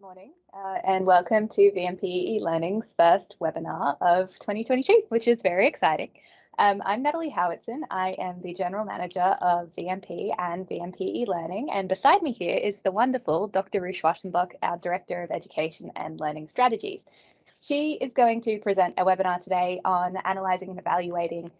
Good morning and welcome to VMP eLearning's first webinar of 2022, which is very exciting. I'm Natalie Howardson. I am the General Manager of VMP and VMP eLearning, and beside me here is the wonderful Dr. Ruth Schwarzenboeck, our Director of Education and Learning Strategies. She is going to present a webinar today on analysing and evaluating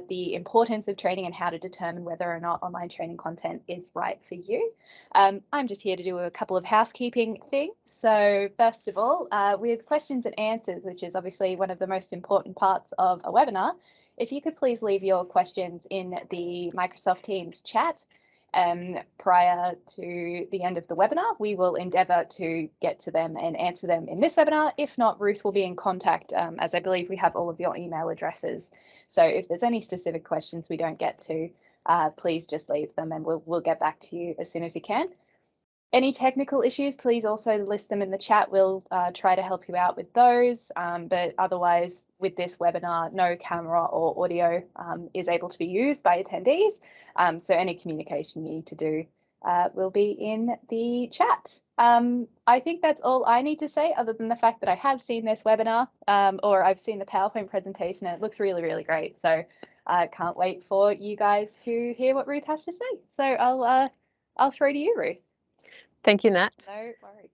the importance of training and how to determine whether or not online training content is right for you. I'm just here to do a couple of housekeeping things. So first of all, with questions and answers, which is obviously one of the most important parts of a webinar, if you could please leave your questions in the Microsoft Teams chat prior to the end of the webinar. We will endeavour to get to them and answer them in this webinar. If not, Ruth will be in contact, as I believe we have all of your email addresses. So if there's any specific questions we don't get to, please just leave them and we'll get back to you as soon as we can. Any technical issues, please also list them in the chat. We'll try to help you out with those. But otherwise, with this webinar, no camera or audio is able to be used by attendees. So any communication you need to do will be in the chat. I think that's all I need to say, other than the fact that I have seen this webinar or I've seen the PowerPoint presentation. And it looks really, really great. So I can't wait for you guys to hear what Ruth has to say. So I'll throw to you, Ruth. Thank you, Nat. No worries.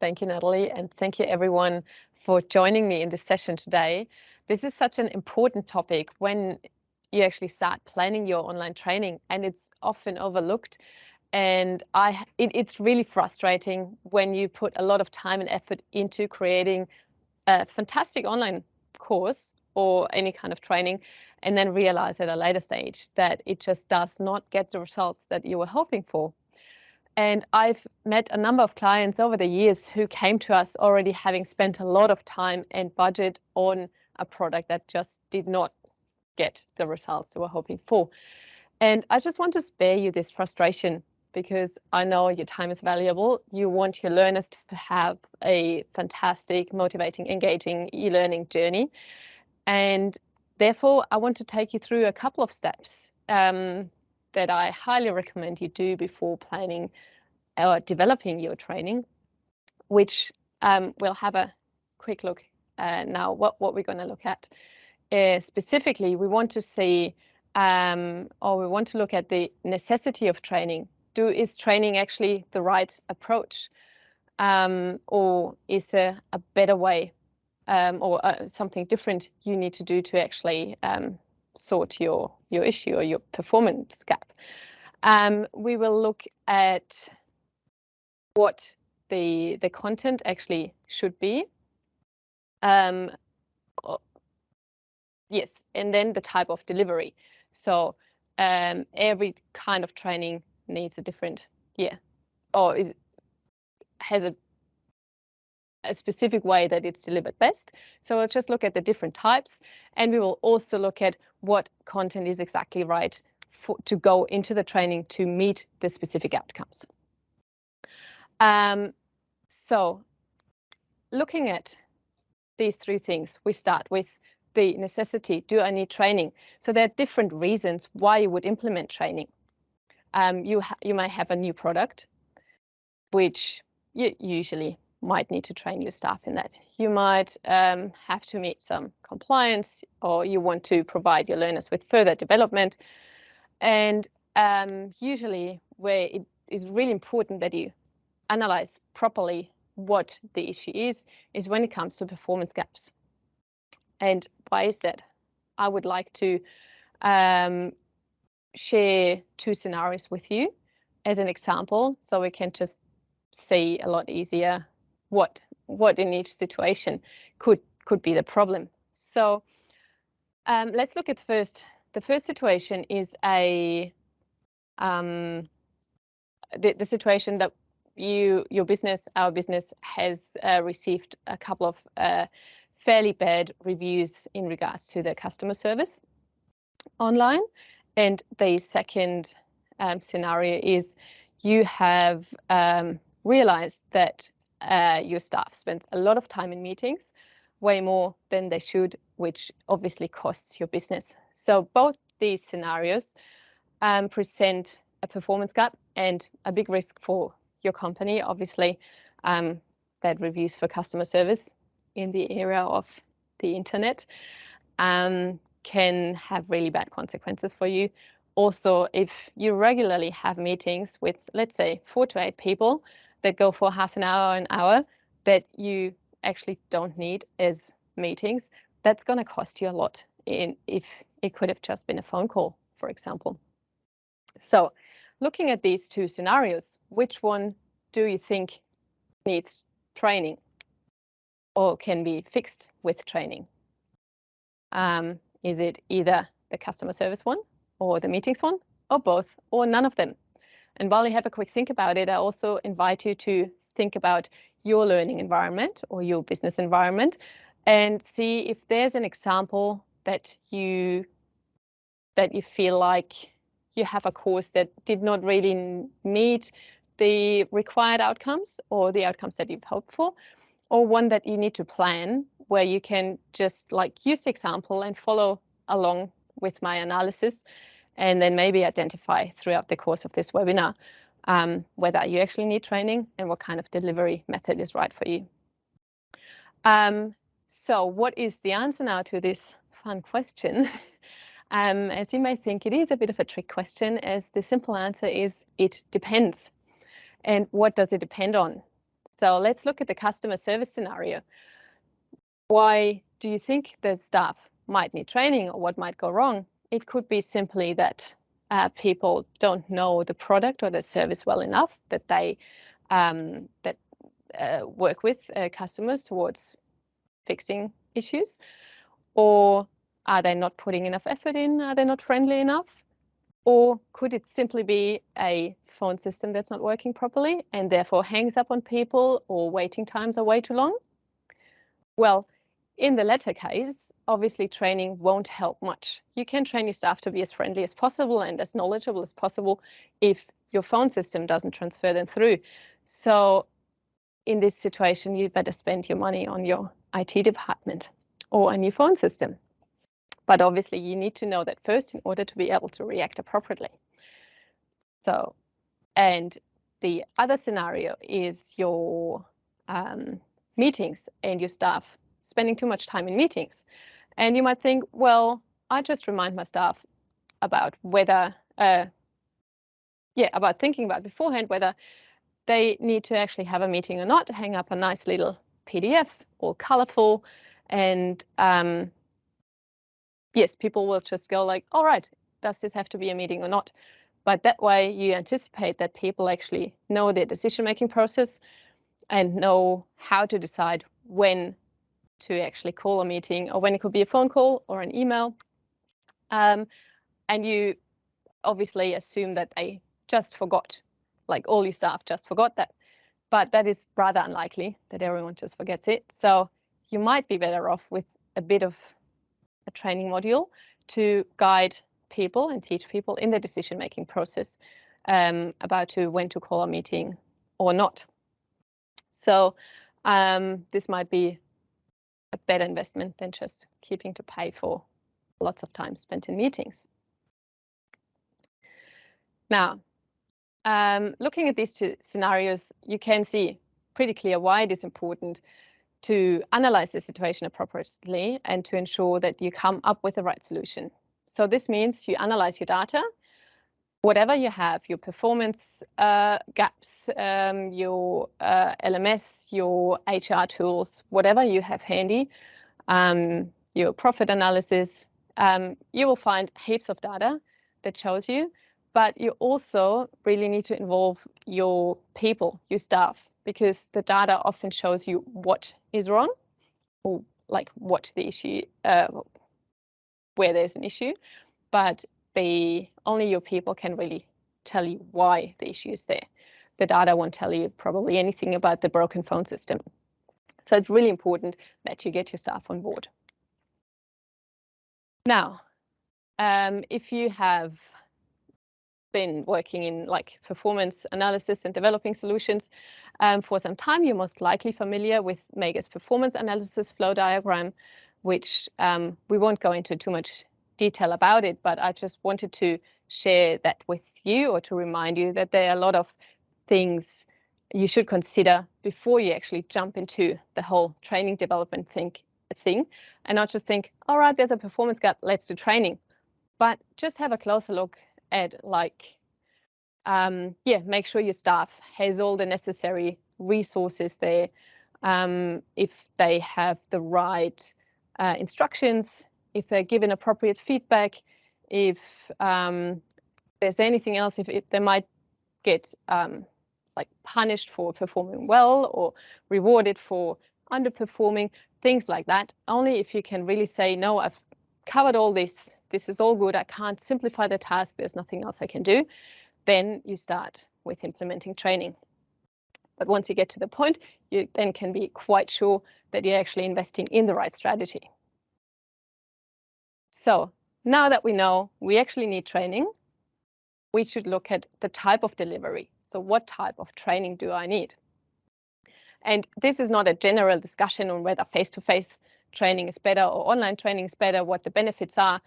Thank you, Natalie, and thank you everyone for joining me in this session today. This is such an important topic when you actually start planning your online training, and it's often overlooked. And it's really frustrating when you put a lot of time and effort into creating a fantastic online course or any kind of training, and then realize at a later stage that it just does not get the results that you were hoping for. And I've met a number of clients over the years who came to us already having spent a lot of time and budget on a product that just did not get the results they were hoping for. And I just want to spare you this frustration, because I know your time is valuable. You want your learners to have a fantastic, motivating, engaging e-learning journey. And therefore, I want to take you through a couple of steps that I highly recommend you do before planning or developing your training, which we'll have a quick look now what we're going to look at. Specifically, we want to see or we want to look at the necessity of training. Is training actually the right approach, or is there a better way or something different you need to do to actually sort your issue or your performance gap? We will look at what the content actually should be. Yes, and then the type of delivery. So every kind of training needs a different, or has a specific way that it's delivered best. So we'll just look at the different types, and we will also look at what content is exactly right to go into the training to meet the specific outcomes. So looking at these three things, we start with the necessity. Do I need training? So there are different reasons why you would implement training. You might have a new product, which you usually might need to train your staff in that. You might have to meet some compliance, or you want to provide your learners with further development. And usually where it is really important that you analyze properly what the issue is when it comes to performance gaps. And why is that? I would like to share two scenarios with you as an example, so we can just see a lot easier what in each situation could be the problem. So let's look at the first situation is the situation that our business has received a couple of fairly bad reviews in regards to the customer service online. And the second scenario is you have realized that your staff spends a lot of time in meetings, way more than they should, which obviously costs your business. So both these scenarios present a performance gap and a big risk for your company, obviously, bad reviews for customer service in the area of the internet can have really bad consequences for you. Also, if you regularly have meetings with, let's say, 4 to 8 people that go for half an hour, that you actually don't need as meetings, that's going to cost you a lot if it could have just been a phone call, for example. So looking at these two scenarios, which one do you think needs training or can be fixed with training? Is it either the customer service one or the meetings one or both or none of them? And while you have a quick think about it, I also invite you to think about your learning environment or your business environment and see if there's an example that you feel like you have a course that did not really meet the required outcomes or the outcomes that you've hoped for, or one that you need to plan where you can just like use the example and follow along with my analysis and then maybe identify throughout the course of this webinar whether you actually need training and what kind of delivery method is right for you. So what is the answer now to this fun question? As you may think, it is a bit of a trick question, as the simple answer is it depends. And what does it depend on? So let's look at the customer service scenario. Why do you think the staff might need training or what might go wrong? It could be simply that people don't know the product or the service well enough, that they work with customers towards fixing issues, or are they not putting enough effort in? Are they not friendly enough? Or could it simply be a phone system that's not working properly and therefore hangs up on people, or waiting times are way too long? Well, in the latter case, obviously training won't help much. You can train your staff to be as friendly as possible and as knowledgeable as possible if your phone system doesn't transfer them through. So in this situation, you better spend your money on your IT department or a new phone system. But obviously you need to know that first in order to be able to react appropriately. So, and the other scenario is your meetings and your staff spending too much time in meetings. And you might think, well, I just remind my staff about whether, about thinking about beforehand whether they need to actually have a meeting or not, hang up a nice little PDF, all colorful, and yes, people will just go like, all right, does this have to be a meeting or not? But that way you anticipate that people actually know their decision-making process and know how to decide when to actually call a meeting, or when it could be a phone call or an email. And you obviously assume that they just forgot, like all your staff just forgot that. But that is rather unlikely that everyone just forgets it. So you might be better off with a bit of a training module to guide people and teach people in the decision-making process about when to call a meeting or not. So this might be a better investment than just keeping to pay for lots of time spent in meetings. Now, looking at these two scenarios, you can see pretty clear why it is important to analyze the situation appropriately and to ensure that you come up with the right solution. So this means you analyze your data, whatever you have, your performance gaps, your LMS, your HR tools, whatever you have handy, your profit analysis, you will find heaps of data that shows you, but you also really need to involve your people, your staff, because the data often shows you what is wrong, or like what the issue, where there's an issue, but only your people can really tell you why the issue is there. The data won't tell you probably anything about the broken phone system. So it's really important that you get your staff on board. Now, if you have been working in like performance analysis and developing solutions for some time, you're most likely familiar with Mega's performance analysis flow diagram, which we won't go into too much detail about it, but I just wanted to share that with you, or to remind you that there are a lot of things you should consider before you actually jump into the whole training development thing, and not just think, all right, there's a performance gap, let's do training, but just have a closer look at like, make sure your staff has all the necessary resources there, if they have the right instructions, if they're given appropriate feedback, if there's anything else, if they might get like punished for performing well or rewarded for underperforming, things like that. Only if you can really say, no, I've covered all this, this is all good, I can't simplify the task, there's nothing else I can do, then you start with implementing training. But once you get to the point, you then can be quite sure that you're actually investing in the right strategy. So now that we know we actually need training, we should look at the type of delivery. So what type of training do I need? And this is not a general discussion on whether face-to-face training is better or online training is better, what the benefits are.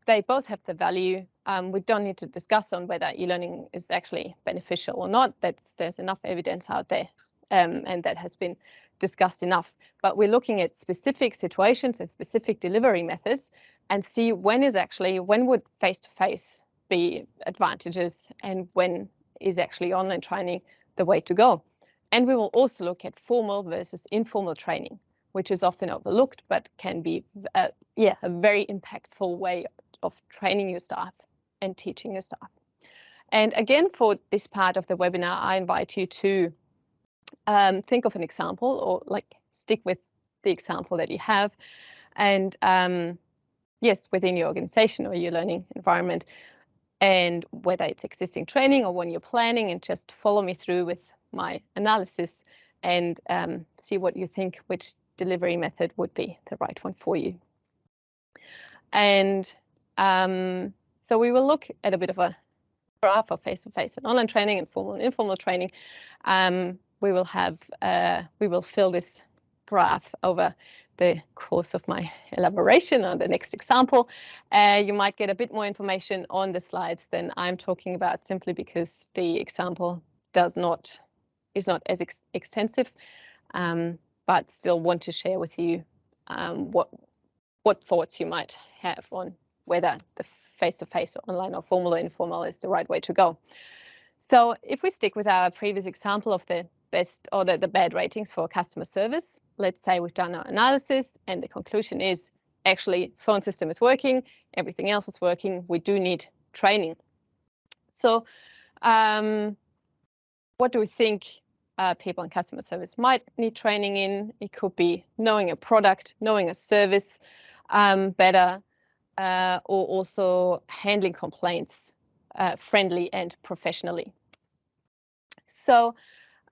They both have the value. We don't need to discuss on whether e-learning is actually beneficial or not. There's enough evidence out there, and that has been discussed enough. But we're looking at specific situations and specific delivery methods and see when would face-to-face be advantages and when is actually online training the way to go. And we will also look at formal versus informal training, which is often overlooked, but can be a very impactful way of training your staff and teaching your staff. And again, for this part of the webinar, I invite you to think of an example, or like stick with the example that you have. And yes, within your organization or your learning environment, and whether it's existing training or when you're planning, and just follow me through with my analysis and see what you think, which delivery method would be the right one for you. And so we will look at a bit of a graph of face-to-face and online training and formal and informal training. We will fill this graph over the course of my elaboration on the next example. You might get a bit more information on the slides than I'm talking about, simply because the example is not as extensive, but still want to share with you what thoughts you might have on whether the face-to-face or online or formal or informal is the right way to go. So if we stick with our previous example of the best or the bad ratings for customer service, let's say we've done our analysis and the conclusion is actually phone system is working, everything else is working, we do need training. So what do we think people in customer service might need training in? It could be knowing a product, knowing a service better, or also handling complaints friendly and professionally. So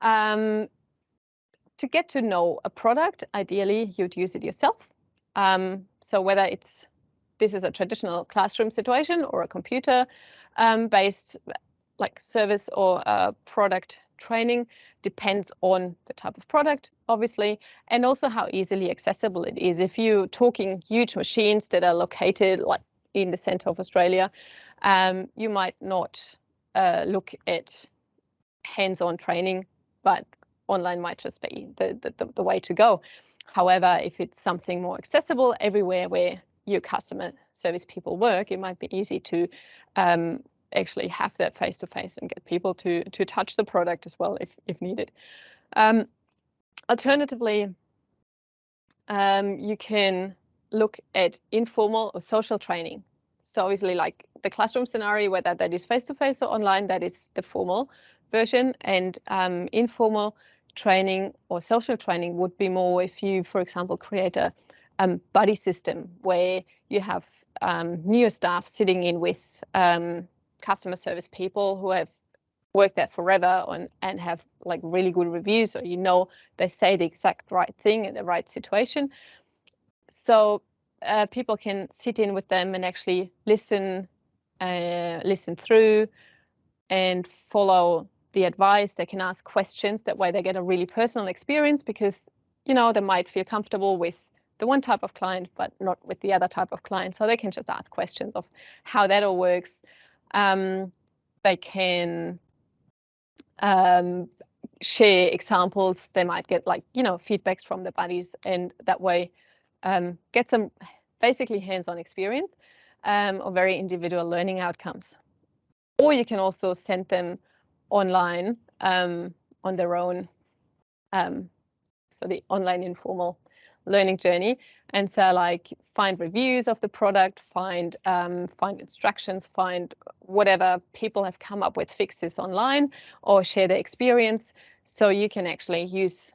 to get to know a product, ideally you'd use it yourself. So whether this is a traditional classroom situation or a computer based like service or product training, depends on the type of product, obviously, and also how easily accessible it is. If you're talking huge machines that are located like in the center of Australia, you might not look at hands-on training, but online might just be the way to go. However, if it's something more accessible everywhere where your customer service people work, it might be easy to actually have that face-to-face and get people to touch the product as well if needed. Alternatively, you can look at informal or social training. So obviously, like the classroom scenario, whether that is face-to-face or online, that is the formal version, and informal training or social training would be more if you, for example, create a buddy system where you have new staff sitting in with customer service people who have worked there forever and have like really good reviews, or they say the exact right thing in the right situation. So people can sit in with them and actually listen through and follow the advice. They can ask questions. That way they get a really personal experience, because they might feel comfortable with the one type of client but not with the other type of client, so they can just ask questions of how that all works. They can share examples. They might get like, feedbacks from the buddies, and that way get some basically hands-on experience or very individual learning outcomes. Or you can also send them online on their own, so the online informal learning journey. And so like find reviews of the product, find instructions, find whatever people have come up with fixes online, or share their experience, so you can actually use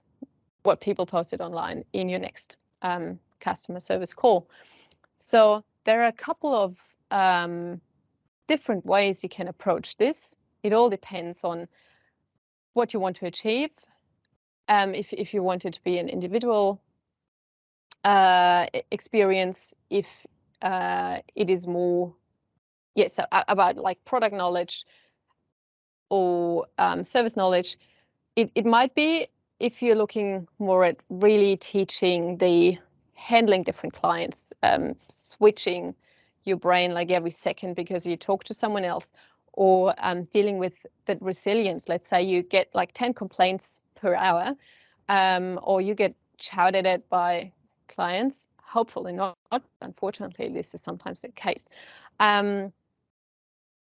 what people posted online in your next customer service call. So there are a couple of different ways you can approach this. It all depends on what you want to achieve. If you want it to be an individual experience, if it is more, yes, about like product knowledge or service knowledge, it might be if you're looking more at really teaching the handling different clients, switching your brain like every second because you talk to someone else, or dealing with that resilience. Let's say you get like 10 complaints per hour, or you get shouted at by clients. Hopefully not. Unfortunately, this is sometimes the case.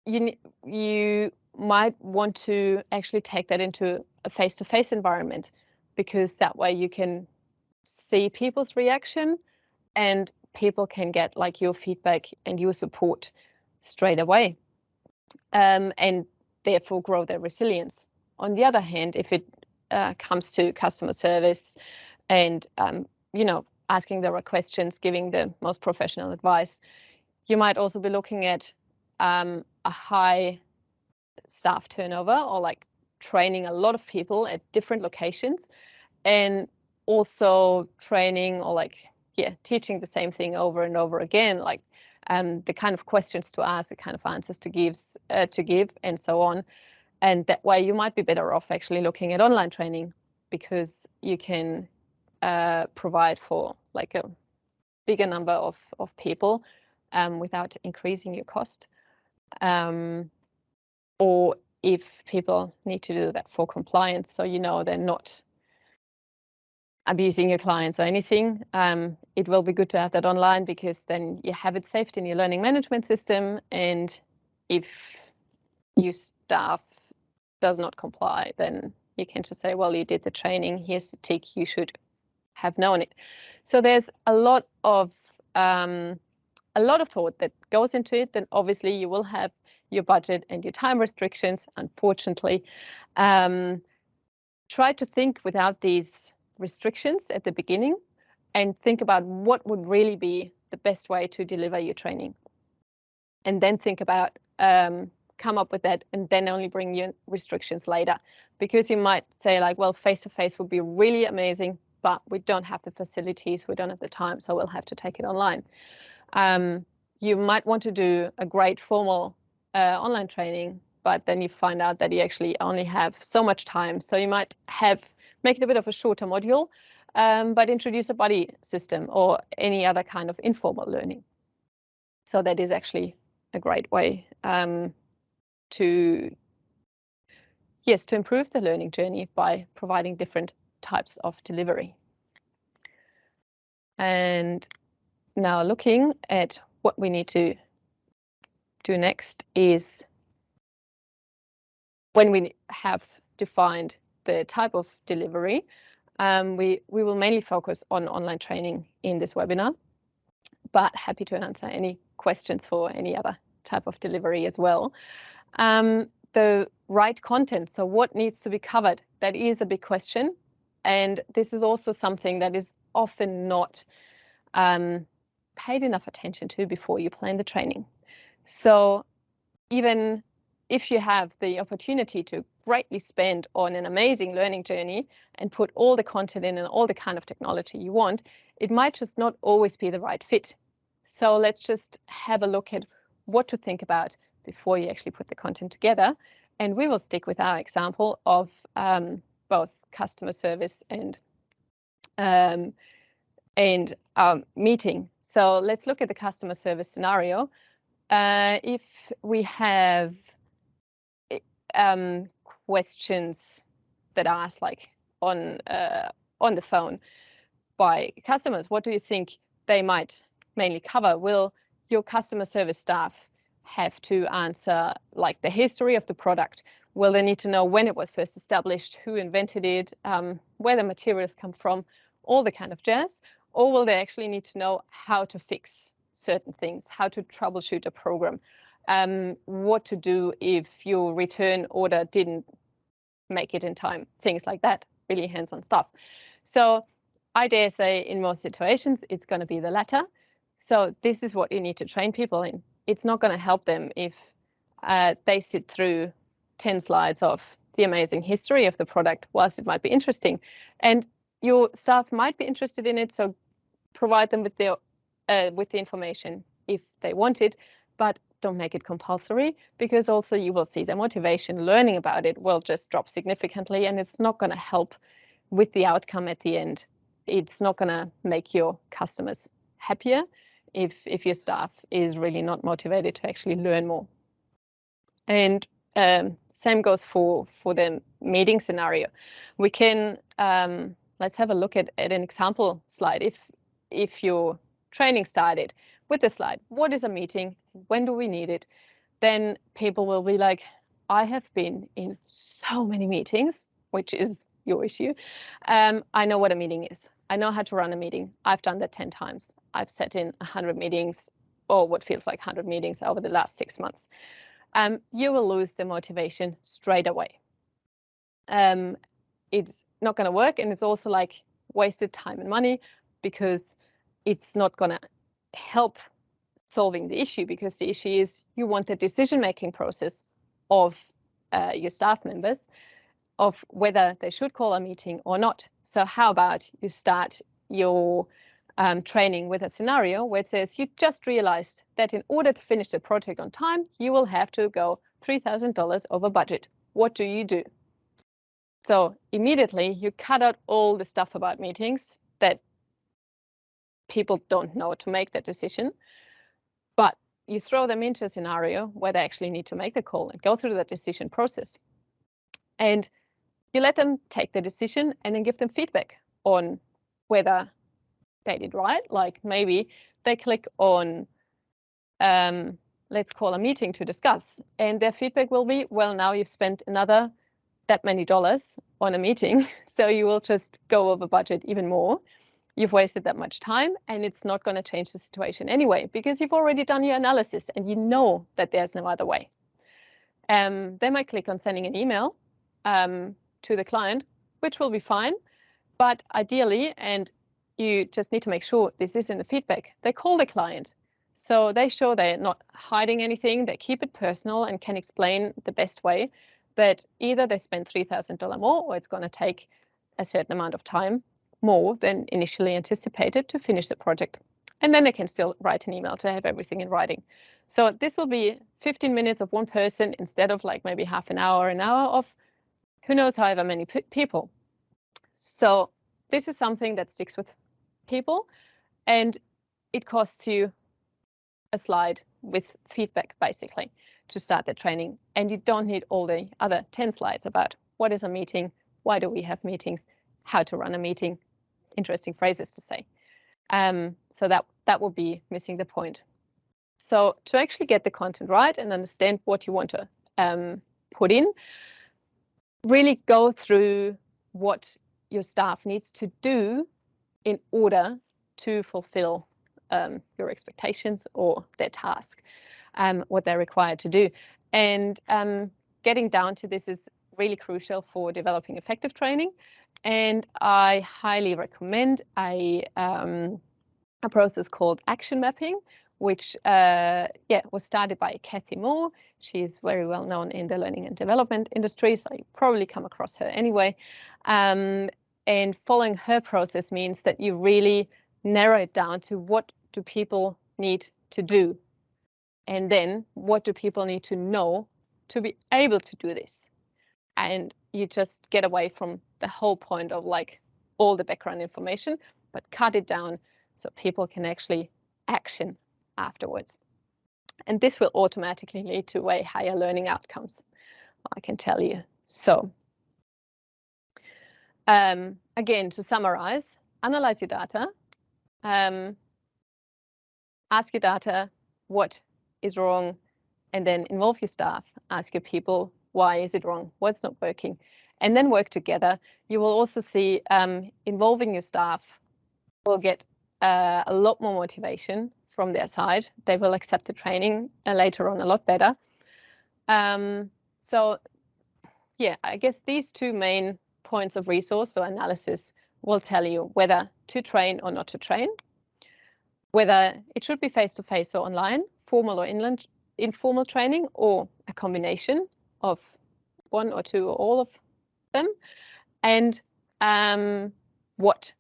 You might want to actually take that into a face-to-face environment, because that way you can see people's reaction and people can get like your feedback and your support straight away, and therefore grow their resilience. On the other hand, if it comes to customer service and asking the right questions, giving the most professional advice, you might also be looking at a high staff turnover, or like training a lot of people at different locations, and also training or teaching the same thing over and over again, like the kind of questions to ask, the kind of answers to give, and so on. And that way you might be better off actually looking at online training, because you can provide for like a bigger number of people without increasing your cost. Or if people need to do that for compliance, so they're not abusing your clients or anything, it will be good to have that online, because then you have it saved in your learning management system. And if your staff does not comply, then you can just say, well, you did the training, here's the tick, you should have known it. So there's a lot of thought that goes into it. Then obviously you will have your budget and your time restrictions, unfortunately. Try to think without these restrictions at the beginning, and think about what would really be the best way to deliver your training. And then think about, come up with that, and then only bring your restrictions later. Because you might say like, well, face-to-face would be really amazing, but we don't have the facilities, we don't have the time, so we'll have to take it online. You might want to do a great formal online training, but then you find out that you actually only have so much time. So you might make it a bit of a shorter module, but introduce a buddy system or any other kind of informal learning. So that is actually a great way to improve the learning journey by providing different types of delivery. And now looking at what we need to do next is, when we have defined the type of delivery, we will mainly focus on online training in this webinar, but happy to answer any questions for any other type of delivery as well. The right content, so what needs to be covered, that is a big question. And this is also something that is often not paid enough attention to before you plan the training. So even if you have the opportunity to greatly spend on an amazing learning journey and put all the content in and all the kind of technology you want, it might just not always be the right fit. So let's just have a look at what to think about before you actually put the content together. And we will stick with our example of both customer service and meeting. So let's look at the customer service scenario. If we have questions that are asked like on the phone by customers, what do you think they might mainly cover? Will your customer service staff have to answer like the history of the product? Will they need to know when it was first established, who invented it, where the materials come from, all the kind of jazz? Or will they actually need to know how to fix certain things, how to troubleshoot a program, what to do if your return order didn't make it in time, things like that, really hands-on stuff. So I dare say in most situations, it's going to be the latter. So this is what you need to train people in. It's not going to help them if they sit through 10 slides of the amazing history of the product, whilst it might be interesting. And your staff might be interested in it, so provide them with the information if they want it, but don't make it compulsory, because also you will see the motivation learning about it will just drop significantly, and it's not going to help with the outcome at the end. It's not going to make your customers happier if your staff is really not motivated to actually learn more. And same goes for the meeting scenario. We can let's have a look at an example slide. If your training started with the slide, what is a meeting? When do we need it? Then people will be like, I have been in so many meetings, which is your issue. I know what a meeting is. I know how to run a meeting. I've done that 10 times. I've sat in 100 meetings, or what feels like 100 meetings over the last 6 months. You will lose the motivation straight away. It's not going to work, and it's also like wasted time and money, because it's not going to help solving the issue, because the issue is you want the decision-making process of your staff members of whether they should call a meeting or not. So how about you start your training with a scenario where it says you just realized that in order to finish the project on time, you will have to go $3,000 over budget. What do you do? So immediately you cut out all the stuff about meetings that people don't know to make that decision, but you throw them into a scenario where they actually need to make the call and go through that decision process. And you let them take the decision and then give them feedback on whether they did right. Like maybe they click on, let's call a meeting to discuss, and their feedback will be, well, now you've spent another that many dollars on a meeting, so you will just go over budget even more. You've wasted that much time, and it's not going to change the situation anyway, because you've already done your analysis and you know that there's no other way. They might click on sending an email to the client, which will be fine, but ideally, and you just need to make sure this is in the feedback, they call the client. So they show they're not hiding anything, they keep it personal and can explain the best way that either they spend $3,000 more, or it's going to take a certain amount of time more than initially anticipated to finish the project. And then they can still write an email to have everything in writing. So this will be 15 minutes of one person instead of like maybe half an hour of who knows however many people. So this is something that sticks with people, and it costs you a slide with feedback basically to start the training. And you don't need all the other 10 slides about what is a meeting, why do we have meetings, how to run a meeting, interesting phrases to say. So that will be missing the point. So to actually get the content right and understand what you want to put in, really go through what your staff needs to do in order to fulfill your expectations or their task, what they're required to do. And getting down to this is really crucial for developing effective training. And I highly recommend a process called action mapping, which was started by Kathy Moore. She's very well known in the learning and development industry, so you probably come across her anyway. And following her process means that you really narrow it down to what do people need to do, and then what do people need to know to be able to do this. And you just get away from the whole point of like all the background information, but cut it down so people can actually action afterwards. And this will automatically lead to way higher learning outcomes, I can tell you. So Again, to summarize, analyze your data, ask your data what is wrong, and then involve your staff. Ask your people, why is it wrong? What's not working? And then work together. You will also see involving your staff will get a lot more motivation from their side. They will accept the training later on a lot better. So yeah, I guess these two main points of resource or analysis will tell you whether to train or not to train, whether it should be face-to-face or online, formal or informal training, or a combination of one or two or all of them, and what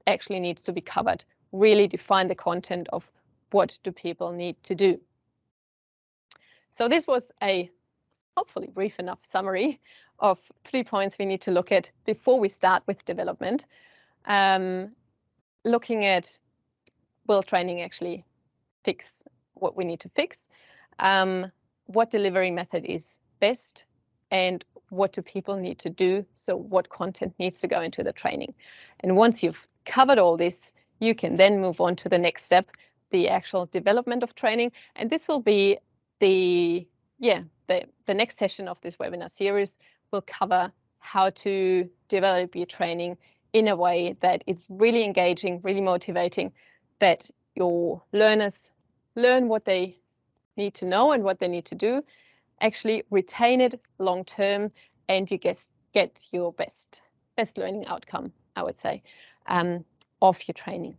actually needs to be covered. Really define the content of what do people need to do. So this was a hopefully brief enough summary of 3 points we need to look at before we start with development. Looking at, will training actually fix what we need to fix? What delivery method is best? And what do people need to do? So what content needs to go into the training? And once you've covered all this, you can then move on to the next step, the actual development of training. And this will be the next session of this webinar series will cover how to develop your training in a way that is really engaging, really motivating, that your learners learn what they need to know and what they need to do, actually retain it long term, and you get your best learning outcome, I would say, of your training.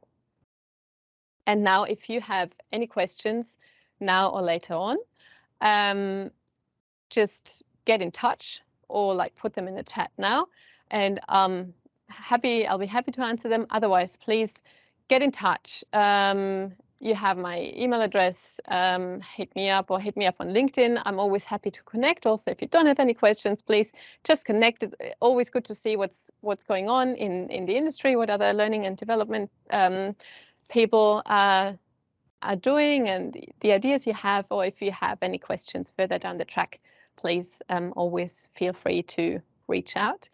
And now if you have any questions now or later on, just get in touch or like put them in the chat now, and I'll be happy to answer them. Otherwise, please get in touch. You have my email address, hit me up on LinkedIn. I'm always happy to connect. Also, if you don't have any questions, please just connect. It's always good to see what's going on in the industry, what other learning and development people are doing, and the ideas you have, or if you have any questions further down the track, please always feel free to reach out.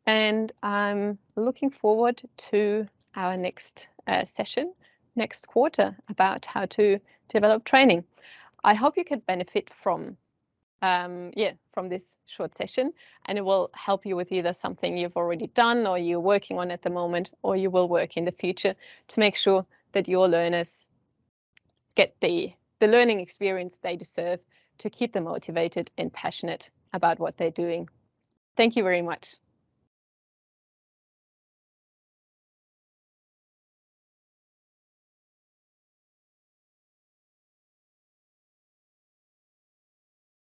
And I'm looking forward to our next session next quarter about how to develop training. I hope you could benefit from from this short session, and it will help you with either something you've already done or you're working on at the moment, or you will work in the future to make sure that your learners get the learning experience they deserve to keep them motivated and passionate about what they're doing. Thank you very much.